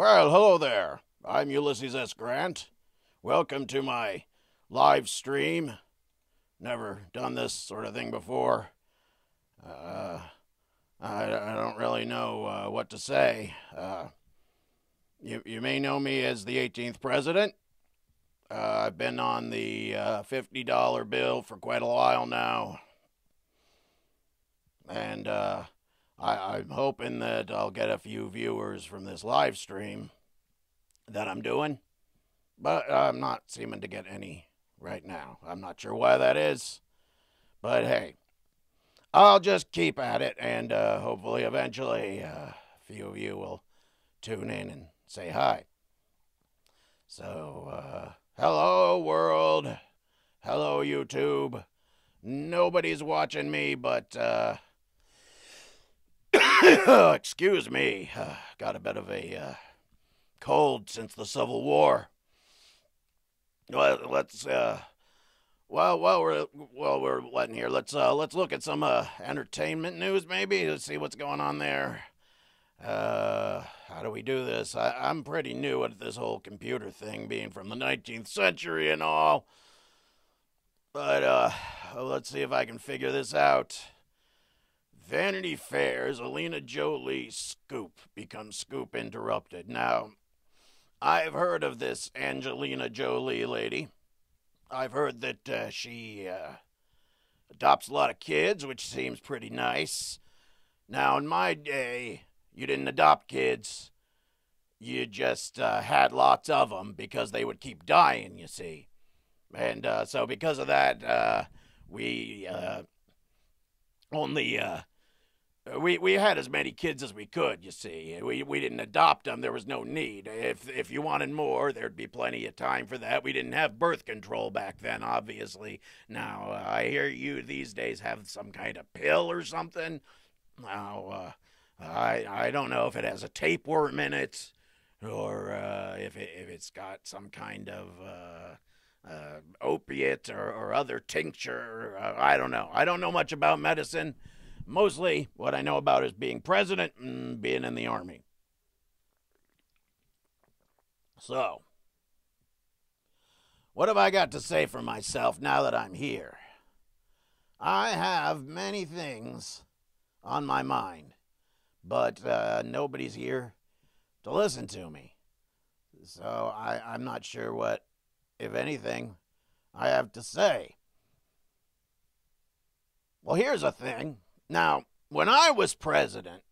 Well, hello there. I'm Ulysses S. Grant. Welcome to my live stream. Never done this sort of thing before. Uh, I don't really know what to say. You may know me as the 18th president. I've been on the $50 bill for quite a while now. And I'm hoping that I'll get a few viewers from this live stream that I'm doing. But I'm not seeming to get any right now. I'm not sure why that is. But hey, I'll just keep at it, and hopefully eventually a few of you will tune in and say hi. So, hello world. Hello YouTube. Nobody's watching me, but excuse me. Got a bit of a cold since the Civil War. Let's while we're letting here, let's look at some entertainment news maybe. Let's see what's going on there. How do we do this? I'm pretty new at this whole computer thing, being from the 19th century and all. But let's see if I can figure this out. Vanity Fair's Alina Jolie scoop becomes scoop interrupted. Now, I've heard of this Angelina Jolie lady. I've heard that she adopts a lot of kids, which seems pretty nice. Now, in my day, you didn't adopt kids. You just had lots of them because they would keep dying, you see. And so because of that, we only... We had as many kids as we could, you see. We didn't adopt them. There was no need. If you wanted more, there'd be plenty of time for that. We didn't have birth control back then, obviously. Now, I hear you these days have some kind of pill or something. Now, I don't know if it has a tapeworm in it or if it's got some kind of opiate or other tincture. I don't know. I don't know much about medicine. Mostly, what I know about is being president and being in the army. So, what have I got to say for myself now that I'm here? I have many things on my mind, but nobody's here to listen to me. So, I'm not sure what, if anything, I have to say. Well, here's a thing. Now, when I was president,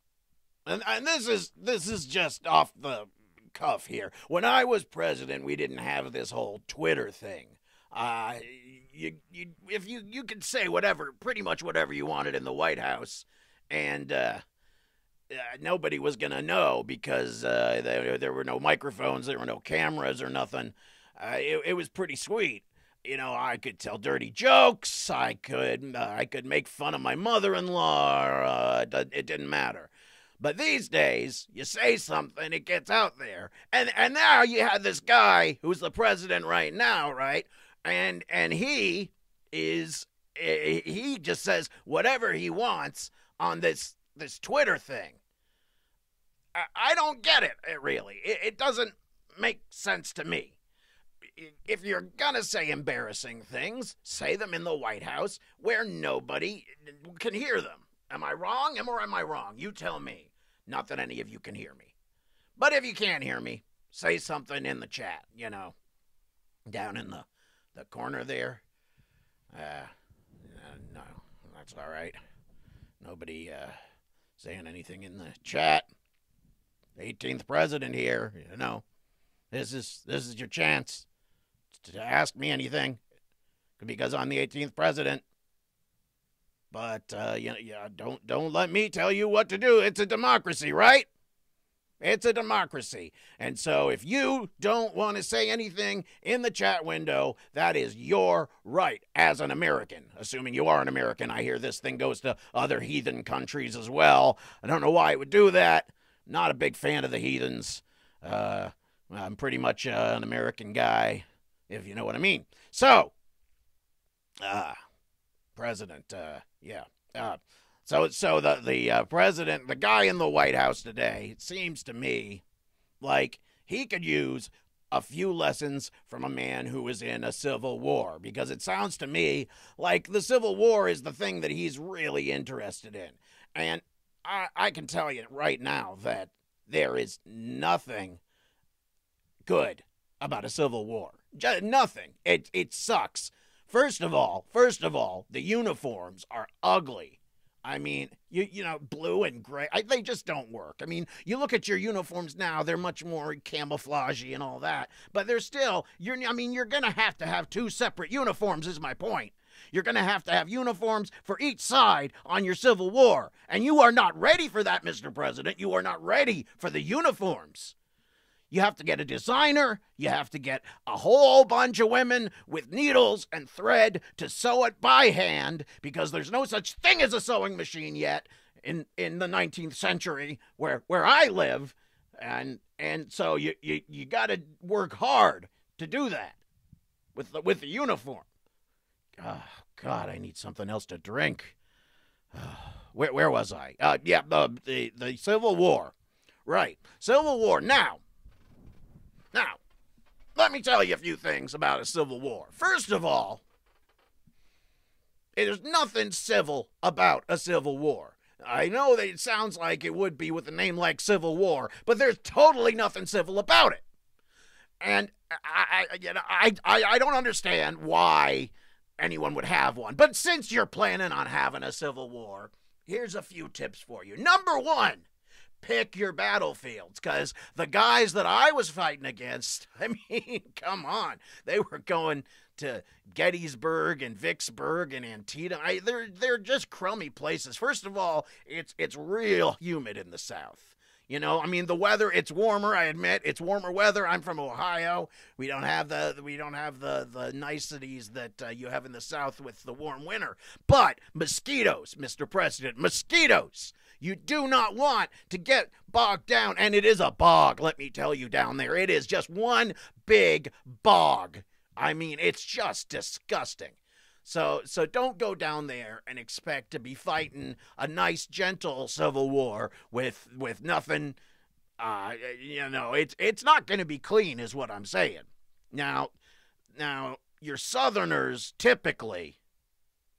and this is just off the cuff here. When I was president, we didn't have this whole Twitter thing. You could say whatever, pretty much whatever you wanted in the White House, and nobody was gonna know because there were no microphones, there were no cameras or nothing. It was pretty sweet. You know, I could tell dirty jokes. I could make fun of my mother-in-law. It didn't matter. But these days, you say something, it gets out there. And now you have this guy who's the president right now, right? And he just says whatever he wants on this Twitter thing. I don't get it, really. It doesn't make sense to me. If you're gonna say embarrassing things, say them in the White House where nobody can hear them. Am I wrong or am I wrong? You tell me. Not that any of you can hear me. But if you can't hear me, say something in the chat, you know, down in the corner there. No, that's all right. Nobody saying anything in the chat. 18th president here, you know. This is your chance to ask me anything because I'm the 18th president. But don't let me tell you what to do. It's a democracy, right? It's a democracy. And so if you don't want to say anything in the chat window, that is your right as an American. Assuming you are an American. I hear this thing goes to other heathen countries as well. I don't know why it would do that. Not a big fan of the heathens. I'm pretty much an American guy, if you know what I mean. So, president, yeah. So the president, the guy in the White House today, it seems to me Like, he could use a few lessons from a man who was in a civil war, because it sounds to me like the Civil War is the thing that he's really interested in. And I can tell you right now that there is nothing good about a civil war. Just nothing. It sucks. First of all, the uniforms are ugly. I mean, you know, blue and gray, they just don't work. I mean, you look at your uniforms now, they're much more camouflagey and all that, but they're still, you're going to have two separate uniforms is my point. You're going to have uniforms for each side on your Civil War, and you are not ready for that, Mr. President. You are not ready for the uniforms. You have to get a designer. You have to get a whole bunch of women with needles and thread to sew it by hand, because there's no such thing as a sewing machine yet in the 19th century where I live. And so you got to work hard to do that with the uniform. Oh, God, I need something else to drink. Where was I? Yeah, the Civil War. Right. Civil War. Now, let me tell you a few things about a civil war. First of all, there's nothing civil about a civil war. I know that it sounds like it would be with a name like Civil War, but there's totally nothing civil about it. And I don't understand why anyone would have one. But since you're planning on having a civil war, here's a few tips for you. Number one, pick your battlefields, because the guys that I was fighting against, I mean, come on, they were going to Gettysburg and Vicksburg and Antietam. They're just crummy places. First of all, it's real humid in the South. You know, I mean, the weather, it's warmer, I admit. It's warmer weather. I'm from Ohio. We don't have the niceties that you have in the South with the warm winter. But mosquitoes, Mr. President, mosquitoes. You do not want to get bogged down, and it is a bog, let me tell you, down there. It is just one big bog. I mean, it's just disgusting. So don't go down there and expect to be fighting a nice, gentle civil war with nothing. You know, it's not going to be clean, is what I'm saying. Now, your Southerners typically,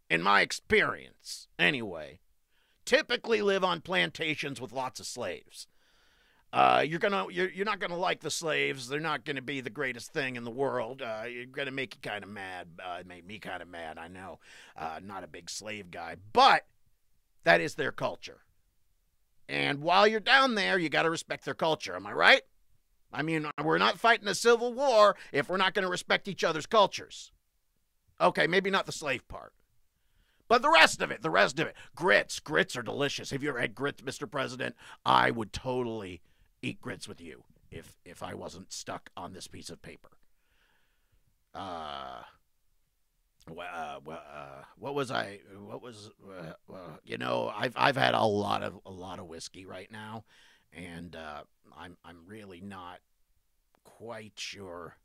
in my experience, anyway, typically live on plantations with lots of slaves. You're not gonna like the slaves. They're not gonna be the greatest thing in the world. You're gonna make you kind of mad. Made me kind of mad. I know. Not a big slave guy, but that is their culture. And while you're down there, you got to respect their culture. Am I right? I mean, we're not fighting a civil war if we're not going to respect each other's cultures. Okay, maybe not the slave part. But the rest of it. Grits are delicious. Have you ever had grits, Mr. President? I would totally eat grits with you if I wasn't stuck on this piece of paper. What was I? You know, I've had a lot of whiskey right now, and I'm really not quite sure.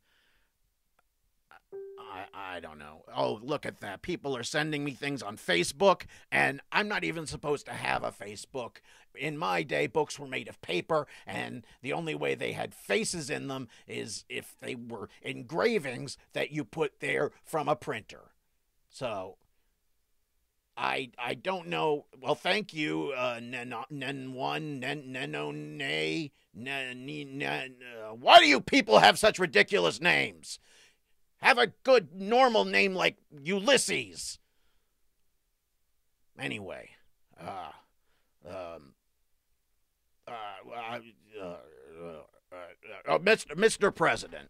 I don't know. Oh, look at that. People are sending me things on Facebook, and I'm not even supposed to have a Facebook. In my day, books were made of paper, and the only way they had faces in them is if they were engravings that you put there from a printer. So, I don't know. Well, thank you, why do you people have such ridiculous names? Have a good, normal name like Ulysses. Anyway, Mr. President,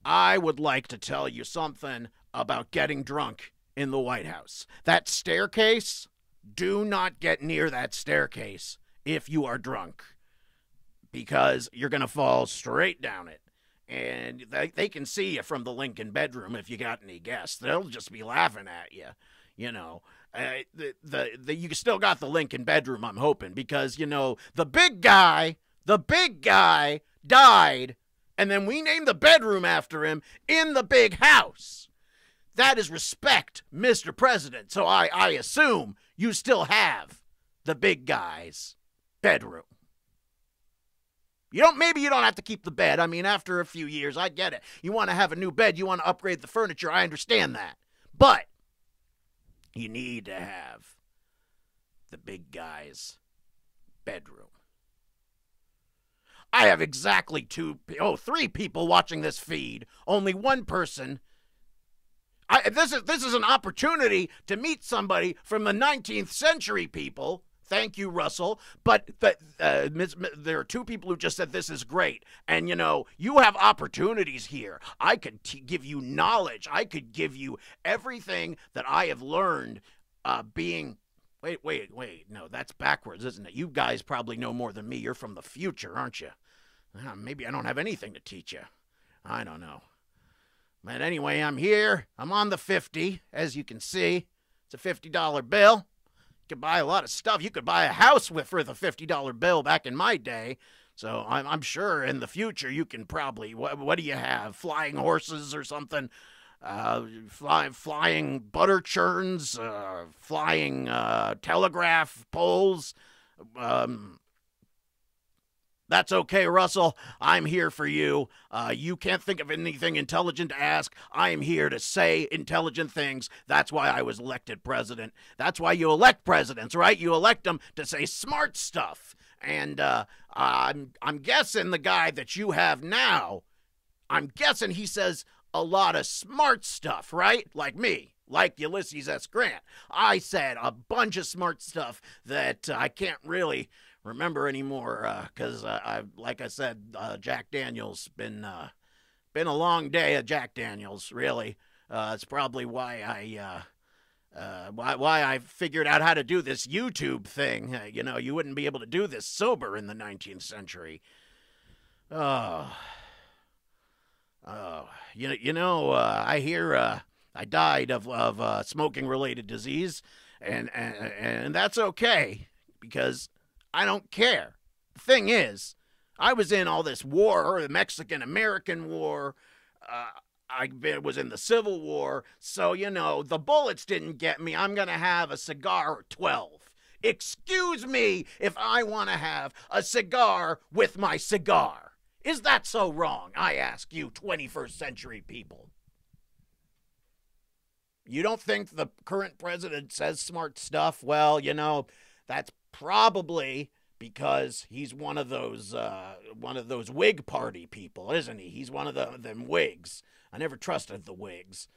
I would like to tell you something about getting drunk in the White House. That staircase, do not get near that staircase if you are drunk, because you're going to fall straight down it. And they can see you from the Lincoln bedroom if you got any guests. They'll just be laughing at you, you know. You still got the Lincoln bedroom, I'm hoping, because, you know, the big guy died, and then we named the bedroom after him in the big house. That is respect, Mr. President. So I assume you still have the big guy's bedroom. Maybe you don't have to keep the bed. I mean, after a few years, I get it. You want to have a new bed, you want to upgrade the furniture, I understand that. But you need to have the big guy's bedroom. I have exactly three people watching this feed. Only one person. This is an opportunity to meet somebody from the 19th century, people. Thank you, Russell. But there are two people who just said this is great. And, you have opportunities here. I could give you knowledge. I could give you everything that I have learned being... Wait. No, that's backwards, isn't it? You guys probably know more than me. You're from the future, aren't you? Maybe I don't have anything to teach you. I don't know. But anyway, I'm here. I'm on the 50, as you can see. It's a $50 bill. You could buy a lot of stuff. You could buy a house for the $50 bill back in my day. So I'm sure in the future you can probably, what do you have? Flying horses or something? Flying butter churns, flying telegraph poles. That's okay, Russell. I'm here for you. You can't think of anything intelligent to ask. I am here to say intelligent things. That's why I was elected president. That's why you elect presidents, right? You elect them to say smart stuff. And I'm guessing the guy that you have now, I'm guessing he says a lot of smart stuff, right? Like me. Like Ulysses S. Grant. I said a bunch of smart stuff that I can't really remember anymore because like I said, Jack Daniels been a long day of Jack Daniels, really. It's probably why I figured out how to do this YouTube thing. You wouldn't be able to do this sober in the 19th century. I hear I died of smoking-related disease, and that's okay because I don't care. The thing is, I was in all this war, the Mexican-American War. I was in the Civil War, so, the bullets didn't get me. I'm going to have a cigar or 12. Excuse me if I want to have a cigar with my cigar. Is that so wrong, I ask you 21st century people? You don't think the current president says smart stuff? Well, that's probably because he's one of those Whig party people, isn't he? He's one of them Whigs. I never trusted the Whigs,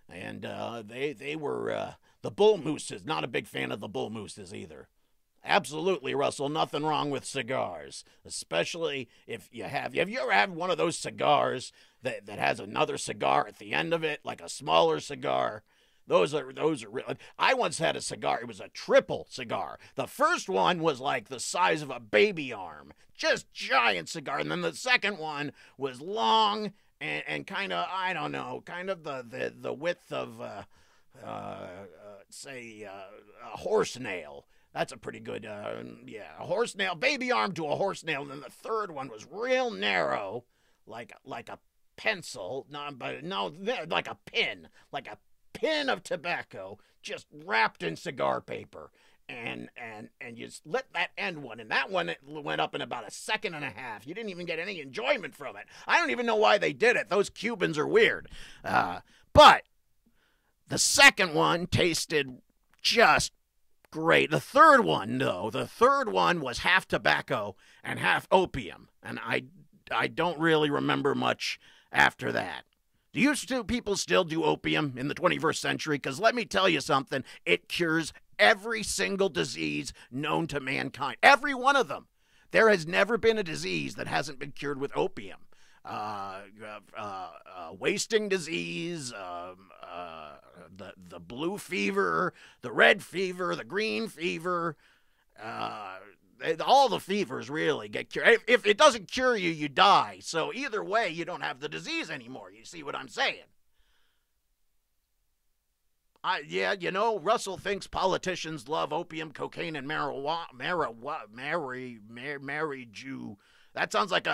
and they were the bull mooses. Not a big fan of the bull mooses either. Absolutely, Russell. Nothing wrong with cigars, especially if you have. Have you ever had one of those cigars that has another cigar at the end of it, like a smaller cigar? Those are really. I once had a cigar. It was a triple cigar. The first one was like the size of a baby arm, just giant cigar, and then the second one was long and kind of, I don't know, kind of the width of say a horse nail. That's a pretty good, a horse nail, baby arm to a horse nail. And then the third one was real narrow, like a pencil, like a pin of tobacco, just wrapped in cigar paper. And you lit that end one, and that one went up in about a second and a half. You didn't even get any enjoyment from it. I don't even know why they did it. Those Cubans are weird. But the second one tasted just great. The third one, though, was half tobacco and half opium. And I don't really remember much after that. Do you people still do opium in the 21st century? Because let me tell you something. It cures every single disease known to mankind. Every one of them. There has never been a disease that hasn't been cured with opium. Wasting disease, the blue fever, the red fever, the green fever, all the fevers really get cured. If it doesn't cure you, you die. So either way, you don't have the disease anymore. You see what I'm saying? Russell thinks politicians love opium, cocaine, and Jew. That sounds like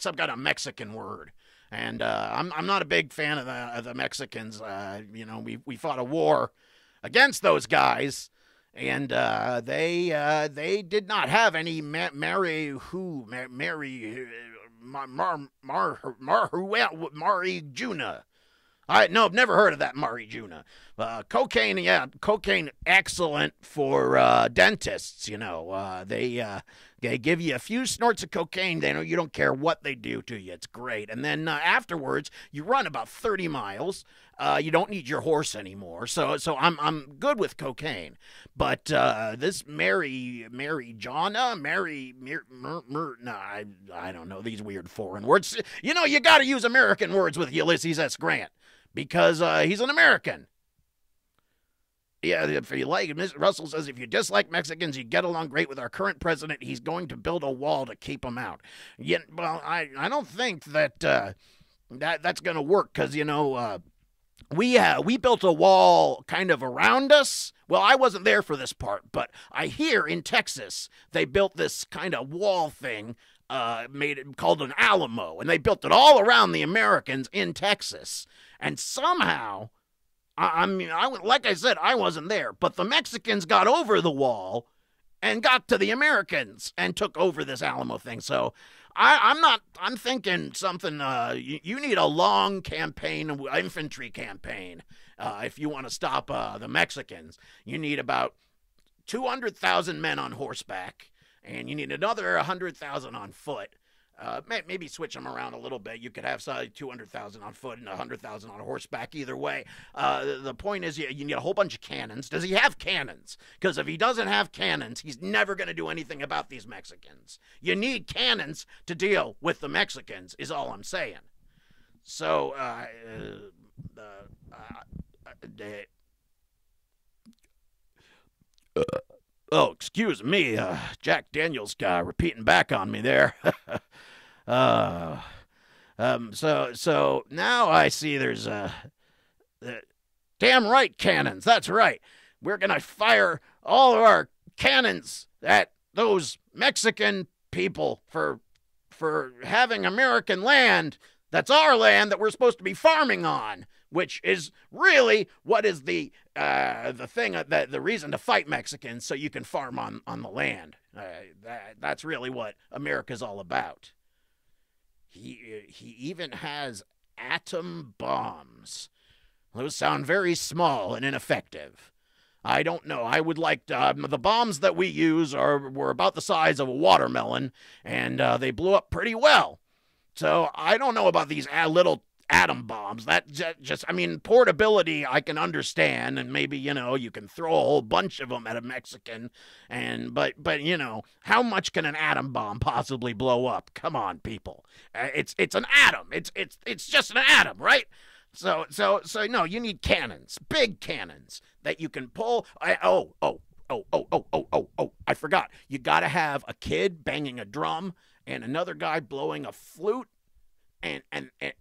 some kind of Mexican word. And I'm not a big fan of the Mexicans. We fought a war against those guys, and they did not have any Mary Marijuana. No, I've never heard of that marijuana. Cocaine, yeah, cocaine, excellent for dentists. They give you a few snorts of cocaine. You don't care what they do to you. It's great. And then afterwards, you run about 30 miles. You don't need your horse anymore. So I'm good with cocaine. But this I don't know these weird foreign words. You got to use American words with Ulysses S. Grant because he's an American. Yeah, if you like, Mr. Russell says, if you dislike Mexicans, you get along great with our current president. He's going to build a wall to keep them out. Yeah, well, I don't think that that's going to work because, we built a wall kind of around us. Well, I wasn't there for this part, but I hear in Texas they built this kind of wall thing called an Alamo, and they built it all around the Americans in Texas. And somehow, like I said, I wasn't there, but the Mexicans got over the wall and got to the Americans and took over this Alamo thing. So I'm thinking something, you need a long campaign, infantry campaign, if you want to stop the Mexicans. You need about 200,000 men on horseback, and you need another 100,000 on foot. Maybe switch them around a little bit. You could have 200,000 on foot and 100,000 on horseback. Either way, the point is you need a whole bunch of cannons. Does he have cannons? Because if he doesn't have cannons, he's never going to do anything about these Mexicans. You need cannons to deal with the Mexicans, is all I'm saying. So, oh, excuse me, Jack Daniels repeating back on me there. So now I see there's damn right cannons. That's right. We're gonna fire all of our cannons at those Mexican people for having American land. That's our land that we're supposed to be farming on, which is really what is the thing, the reason to fight Mexicans, so you can farm on the land. That's really what America's all about. He even has atom bombs. Those sound very small and ineffective. I don't know. I would like the bombs that we use were about the size of a watermelon, and they blew up pretty well. So I don't know about these little atom bombs. That just, portability I can understand, and maybe, you can throw a whole bunch of them at a Mexican, but how much can an atom bomb possibly blow up? Come on, people. It's an atom. It's just an atom, right? So no, you need cannons, big cannons that you can pull. I forgot. You got to have a kid banging a drum and another guy blowing a flute. And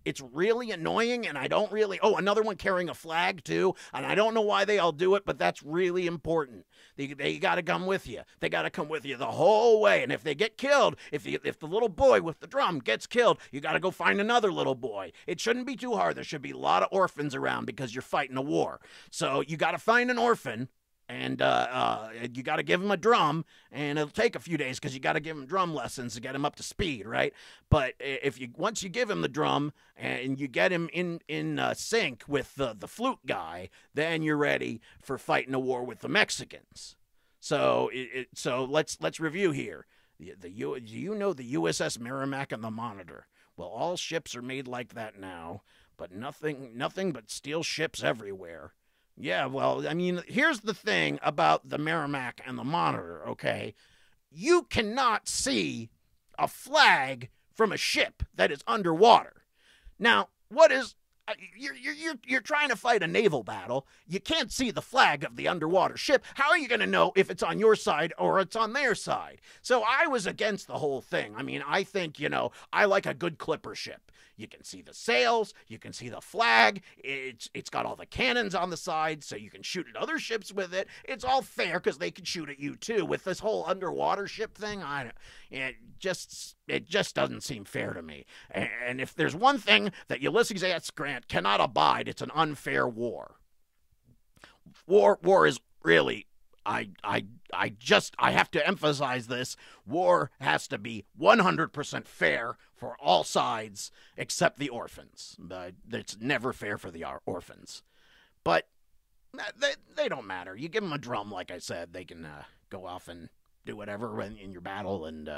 it's really annoying, and I don't really... Oh, another one carrying a flag, too, and I don't know why they all do it, but that's really important. They got to come with you. They got to come with you the whole way, and if they get killed, if the little boy with the drum gets killed, you got to go find another little boy. It shouldn't be too hard. There should be a lot of orphans around because you're fighting a war. So you got to find an orphan, and you got to give him a drum, and it'll take a few days because you got to give him drum lessons to get him up to speed, right? But once you give him the drum and you get him in sync with the flute guy, then you're ready for fighting a war with the Mexicans. So let's review here. Do you know the USS Merrimack and the Monitor? Well, all ships are made like that now, but nothing but steel ships everywhere. Yeah, well, here's the thing about the Merrimack and the Monitor, okay? You cannot see a flag from a ship that is underwater. Now, what is... You're trying to fight a naval battle. You can't see the flag of the underwater ship. How are you going to know if it's on your side or it's on their side? So I was against the whole thing. I think, I like a good clipper ship. You can see the sails, you can see the flag, it's got all the cannons on the side, so you can shoot at other ships with it. It's all fair because they can shoot at you too. With this whole underwater ship thing, it just doesn't seem fair to me. And if there's one thing that Ulysses S. Grant cannot abide, it's an unfair war. War is really I have to emphasize this. War has to be 100% fair for all sides except the orphans. It's never fair for the orphans. But they don't matter. You give them a drum, like I said, they can go off and do whatever in your battle, and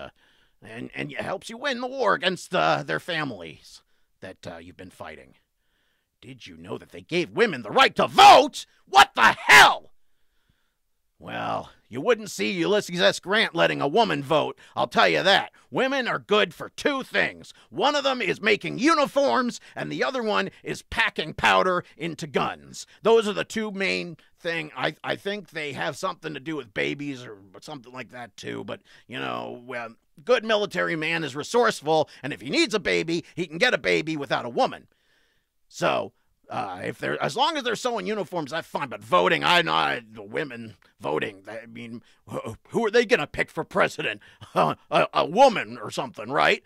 it helps you win the war against their families that you've been fighting. Did you know that they gave women the right to vote? What the hell? Well, you wouldn't see Ulysses S. Grant letting a woman vote, I'll tell you that. Women are good for two things. One of them is making uniforms, and the other one is packing powder into guns. Those are the two main things. I think they have something to do with babies or something like that too, but, you know, well, good military man is resourceful, and if he needs a baby, he can get a baby without a woman. So, as long as they're sewing uniforms, that's fine. But voting, the women voting. I mean, who are they gonna pick for president? A woman or something, right?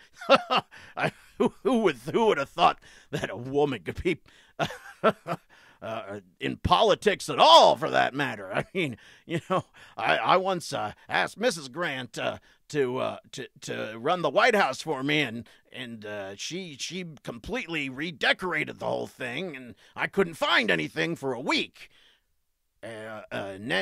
Who would have thought that a woman could be in politics at all, for that matter? I mean, you know, I once asked Mrs. Grant to run the White House for me, and she completely redecorated the whole thing, and I couldn't find anything for a week. Isn't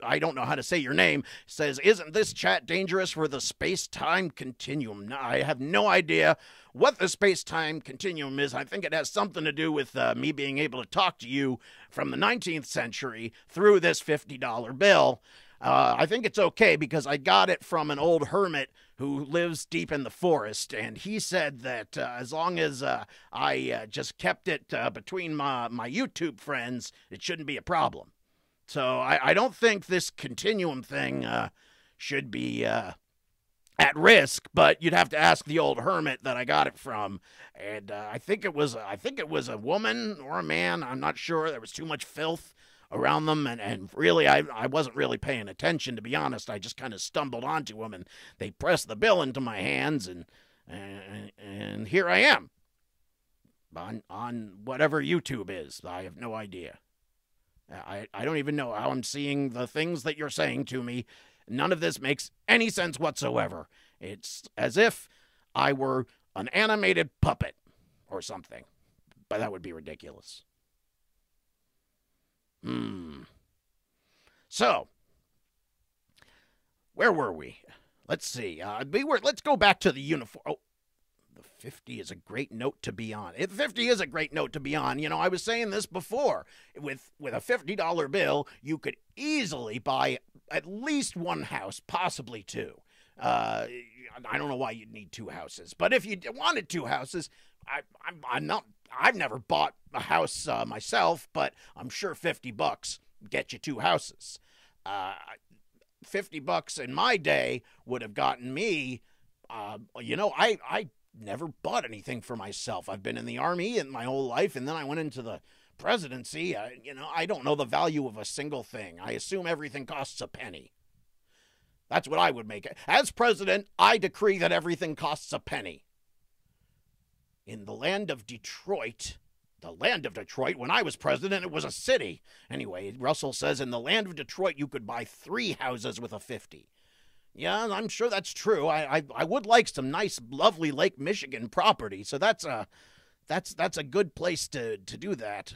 I don't know how to say your name, says, isn't this chat dangerous for the space-time continuum? No, I have no idea what the space-time continuum is. I think it has something to do with me being able to talk to you from the 19th century through this $50 bill. I think it's okay because I got it from an old hermit who lives deep in the forest, and he said that as long as I just kept it between my YouTube friends, it shouldn't be a problem. So I don't think this continuum thing should be at risk, but you'd have to ask the old hermit that I got it from, and I think it was a woman or a man. I'm not sure. There was too much filth around them, and really I wasn't really paying attention, to be honest. I just kind of stumbled onto them, and they pressed the bill into my hands, and here I am on whatever YouTube is. I have no idea. I don't even know how I'm seeing the things that you're saying to me. None of this makes any sense whatsoever. It's as if I were an animated puppet or something, but that would be ridiculous. So, where were we? Let's see. Let's go back to the uniform. Oh, the 50 is a great note to be on. 50 is a great note to be on. You know, I was saying this before. With a $50 bill, you could easily buy at least one house, possibly two. I don't know why you'd need two houses, but if you wanted two houses, I've never bought a house myself, but I'm sure $50 get you two houses. $50 in my day would have gotten me, I never bought anything for myself. I've been in the Army in my whole life, and then I went into the presidency. I don't know the value of a single thing. I assume everything costs a penny. That's what I would make it. As president, I decree that everything costs a penny. In the land of Detroit, when I was president, it was a city. Anyway, Russell says in the land of Detroit, you could buy 3 houses with a 50. Yeah, I'm sure that's true. I would like some nice, lovely Lake Michigan property, so that's a good place to do that.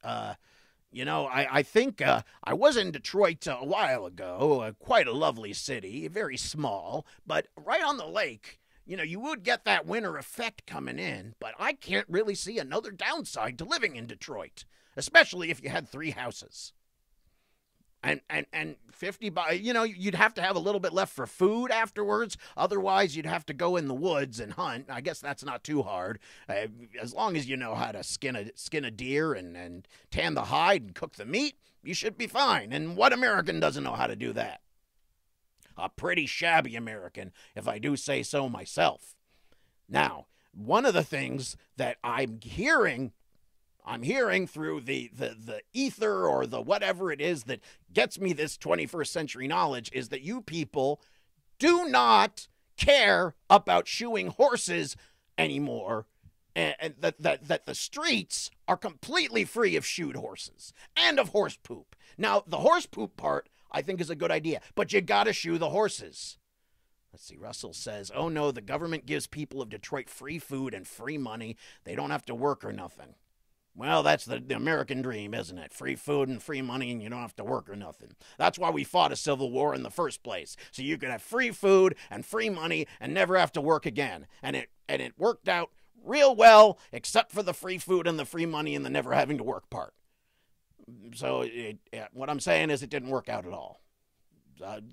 I think I was in Detroit a while ago, quite a lovely city, very small, but right on the lake. You know, you would get that winter effect coming in, but I can't really see another downside to living in Detroit, especially if you had 3 houses. And $50, you'd have to have a little bit left for food afterwards. Otherwise, you'd have to go in the woods and hunt. I guess that's not too hard, as long as you know how to skin a deer and tan the hide and cook the meat. You should be fine. And what American doesn't know how to do that? A pretty shabby American, if I do say so myself. Now, one of the things that I'm hearing through the ether or the whatever it is that gets me this 21st century knowledge is that you people do not care about shoeing horses anymore and that the streets are completely free of shoot horses and of horse poop. Now, the horse poop part, I think, is a good idea, but you gotta shoe the horses. Let's see, Russell says, oh no, the government gives people of Detroit free food and free money. They don't have to work or nothing. Well, that's the American dream, isn't it? Free food and free money, and you don't have to work or nothing. That's why we fought a civil war in the first place, so you could have free food and free money and never have to work again. And it worked out real well, except for the free food and the free money and the never having to work part. So what I'm saying is it didn't work out at all.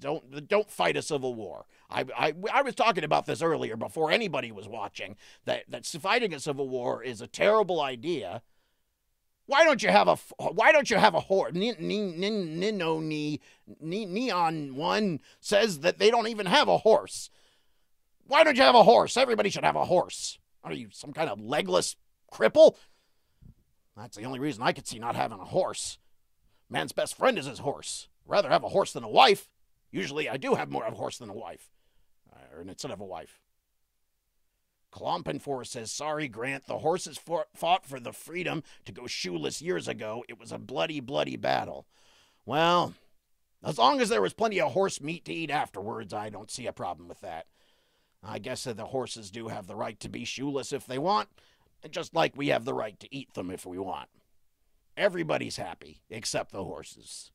Don't fight a civil war. I was talking about this earlier before anybody was watching, that fighting a civil war is a terrible idea. Why don't you have a horse? Neon One says that they don't even have a horse. Why don't you have a horse? Everybody should have a horse. Are you some kind of legless cripple? That's the only reason I could see not having a horse. Man's best friend is his horse. Rather have a horse than a wife. Usually I do have more of a horse than a wife. Or instead of a wife. Klompenfor says, sorry, Grant, the horses fought for the freedom to go shoeless years ago. It was a bloody, bloody battle. Well, as long as there was plenty of horse meat to eat afterwards, I don't see a problem with that. I guess that the horses do have the right to be shoeless if they want, just like we have the right to eat them if we want. Everybody's happy, except the horses.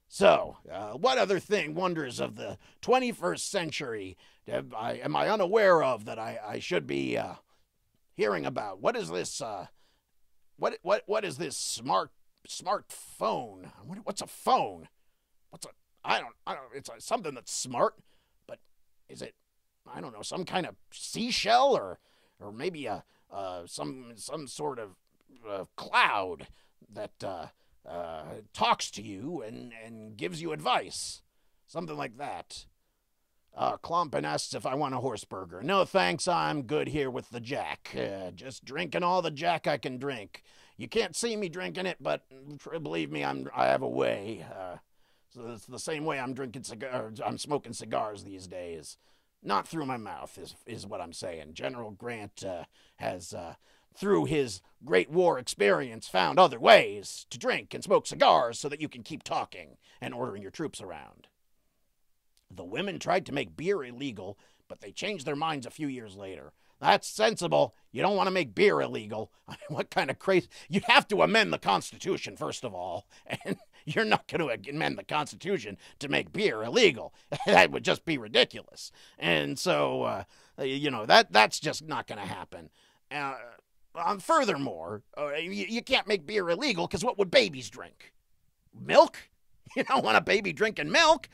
So, what other wonders of the 21st century am I unaware of that I should be hearing about? What is this? What is this smartphone? What's a phone? I don't. It's something that's smart, but is it? I don't know, some kind of seashell or maybe some sort of cloud that talks to you and gives you advice. Something like that. Klompen asks if I want a horse burger. No, thanks, I'm good here with the Jack. Just drinking all the Jack I can drink. You can't see me drinking it, but believe me, I have a way. So it's the same way I'm smoking cigars these days. Not through my mouth is what I'm saying. General Grant has through his Great War experience, found other ways to drink and smoke cigars so that you can keep talking and ordering your troops around. The women tried to make beer illegal, but they changed their minds a few years later. That's sensible. You don't want to make beer illegal. I mean, what kind of crazy... You'd have to amend the Constitution, first of all, and you're not going to amend the Constitution to make beer illegal. That would just be ridiculous. And so, that's just not going to happen. Furthermore, you can't make beer illegal because what would babies drink? Milk? You don't want a baby drinking milk.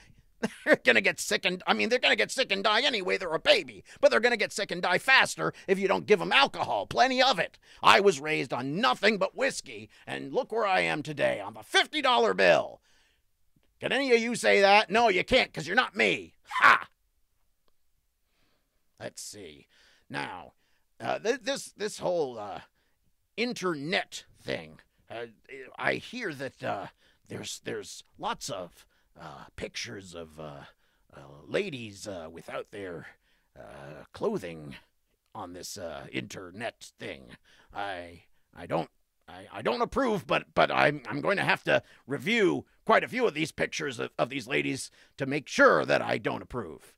They're going to get sick they're going to get sick and die anyway. They're a baby, but they're going to get sick and die faster if you don't give them alcohol, plenty of it. I was raised on nothing but whiskey, and look where I am today on the $50 bill. Can any of you say that? No, you can't, because you're not me. Ha! Let's see. Now, this whole internet thing, I hear that there's lots of pictures of ladies without their clothing on this internet thing. I don't approve, but I'm going to have to review quite a few of these pictures of these ladies to make sure that I don't approve.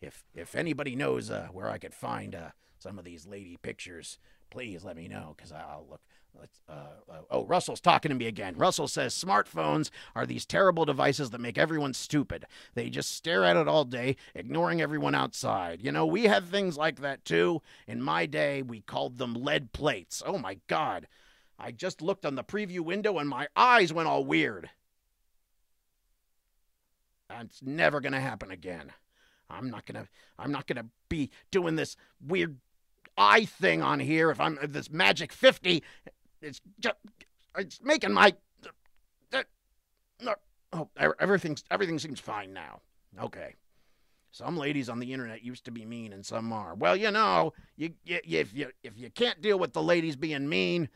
If anybody knows where I could find some of these lady pictures, please let me know, because I'll look. Russell's talking to me again. Russell says smartphones are these terrible devices that make everyone stupid. They just stare at it all day, ignoring everyone outside. You know, we had things like that too. In my day, we called them lead plates. Oh my God. I just looked on the preview window and my eyes went all weird. It's never going to happen again. I'm not gonna be doing this weird eye thing on here. If this Magic 50, it's making my everything seems fine now. Okay. Some ladies on the internet used to be mean and some are. Well, if you can't deal with the ladies being mean,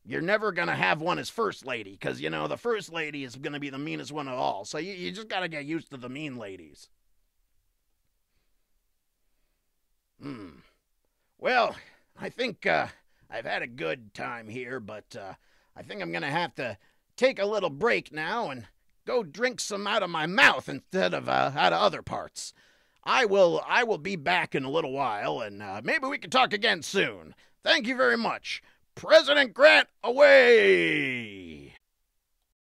you're never going to have one as first lady, because, the first lady is going to be the meanest one of all. So you just got to get used to the mean ladies. Well, I think I've had a good time here, but I think I'm going to have to take a little break now and go drink some out of my mouth instead of out of other parts. I will be back in a little while, and maybe we can talk again soon. Thank you very much. President Grant, away!